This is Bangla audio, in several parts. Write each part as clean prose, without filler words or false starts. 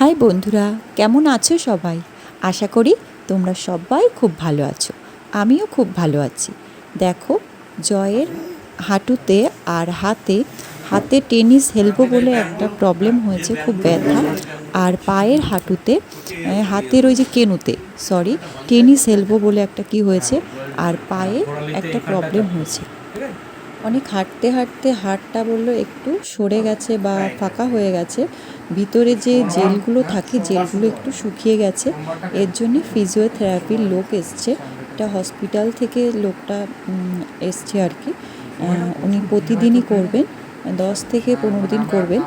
হাই বন্ধুরা, কেমন আছো সবাই? আশা করি তোমরা সবাই খুব ভালো আছো। আমিও খুব ভালো আছি। দেখো, জয়ের হাঁটুতে আর হাতে টেনিস এলবো বলে একটা প্রবলেম হয়েছে, খুব ব্যথা। আর পায়ের হাঁটুতে হাতের ওই যে টেনিস এলবো বলে একটা কি হয়েছে, আর পায়ে একটা প্রবলেম হয়েছে। অনেক হাঁটতে হাঁটতে হাড়টা বললো একটু সরে গেছে বা ফাঁকা হয়ে গেছে, ভিতরে যে জেলগুলো থাকে জেলগুলো একটু শুকিয়ে গেছে। এর জন্য ফিজিওথেরাপির লোক এসছে, এটা হসপিটাল থেকে লোকটা এসছে আর কি। উনি প্রতিদিনই করবেন, 10 থেকে 15 দিন করবেন।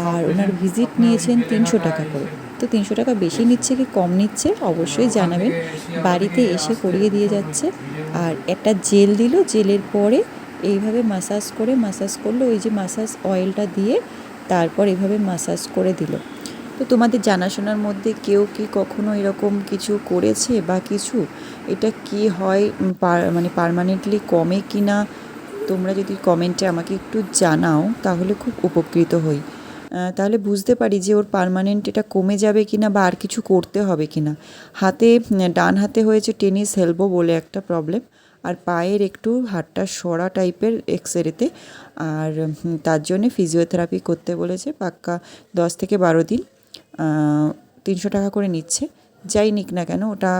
আর ওনার ভিজিট নিয়েছেন 300 টাকা করে। তো 300 টাকা বেশি নিচ্ছে কি কম নিচ্ছে অবশ্যই জানাবেন। বাড়িতে এসে করিয়ে দিয়ে যাচ্ছে। আর একটা জেল দিল, জেলের পরে এইভাবে মাসাজ করলো, ওই যে মাসাজ অয়েলটা দিয়ে তারপর এইভাবে মাসাজ করে দিল। তো তোমাদের জানাশোনার মধ্যে কেউ কি কখনো এরকম কিছু করেছে বা কিছু, এটা কি হয় মানে পার্মানেন্টলি কমে কি না, তোমরা যদি কমেন্টে আমাকে একটু জানাও তাহলে খুব উপকৃত হই। তাহলে বুঝতে পারি যে ওর পার্মানেন্ট এটা কমে যাবে কি না বা আর কিছু করতে হবে কি না। ডান হাতে হয়েছে টেনিস এলবো বলে একটা প্রবলেম, আর পায়ের একটু হাতটা সরা টাইপের এক্সরেতে। আর তার জন্যে ফিজিওথেরাপি করতে বলেছে পাক্কা 10 থেকে 12 দিন। 300 টাকা করে নিচ্ছে। যাই নিক না কেন, ওটা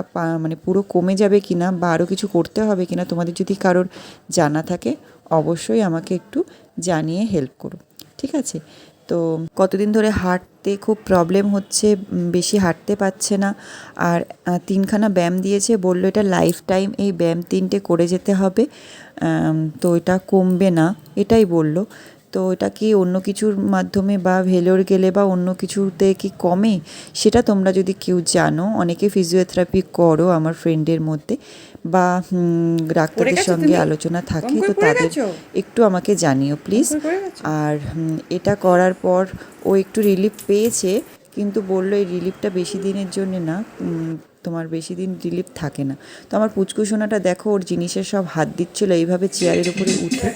মানে পুরো কমে যাবে কি না বা আরও কিছু করতে হবে কি না, তোমাদের যদি কারোর জানা থাকে অবশ্যই আমাকে একটু জানিয়ে হেল্প করো, ঠিক আছে? তো কতদিন ধরে হাঁটতে খুব প্রবলেম হচ্ছে, বেশি হাঁটতে পারছে না। আর 3খানা ব্যায়াম দিয়েছে, বললো এটা লাইফ টাইম এই ব্যায়াম 3টে করে যেতে হবে। তো এটা কমবে না এটাই বললো। তো এটা কি অন্য কিছুর মাধ্যমে বা ভেলোর গেলে বা অন্য কিছুতে কি কমে, সেটা তোমরা যদি কেউ জানো, অনেকে ফিজিওথেরাপি করো আমার ফ্রেন্ডের মধ্যে বা ডাক্তারদের সঙ্গে আলোচনা থাকে, তো তাদের একটু আমাকে জানিও প্লিজ। আর এটা করার পর ও একটু রিলিফ পেয়েছে, কিন্তু বললো এই রিলিফটা বেশি দিনের জন্য না, তোমার বেশি দিন রিলিফ থাকে না। তো আমার পুচকুসোনাটা দেখো, ওর জিনিসের সব হাত দিচ্ছিলো এইভাবে চেয়ারের উপরে উঠে।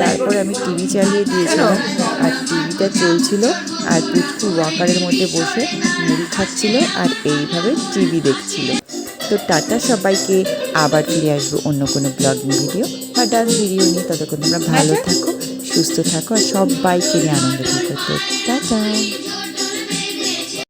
তারপরে আমি টিভি চালিয়ে দিয়েছিলাম, আর টিভিটা চলছিল, আর পুচকু ওয়াকারের মধ্যে বসে মুড়ি খাচ্ছিল আর এইভাবে টিভি দেখছিল। তো টাটা সবাইকে, আবার ফিরে আসবো অন্য কোনো ব্লগিং ভিডিও বা ডান্স ভিডিও নিয়ে। ততক্ষণ তোমরা ভালো থাকো, সুস্থ থাকো আর সবাইকে নিয়ে আনন্দ থাকো। তো টাটা।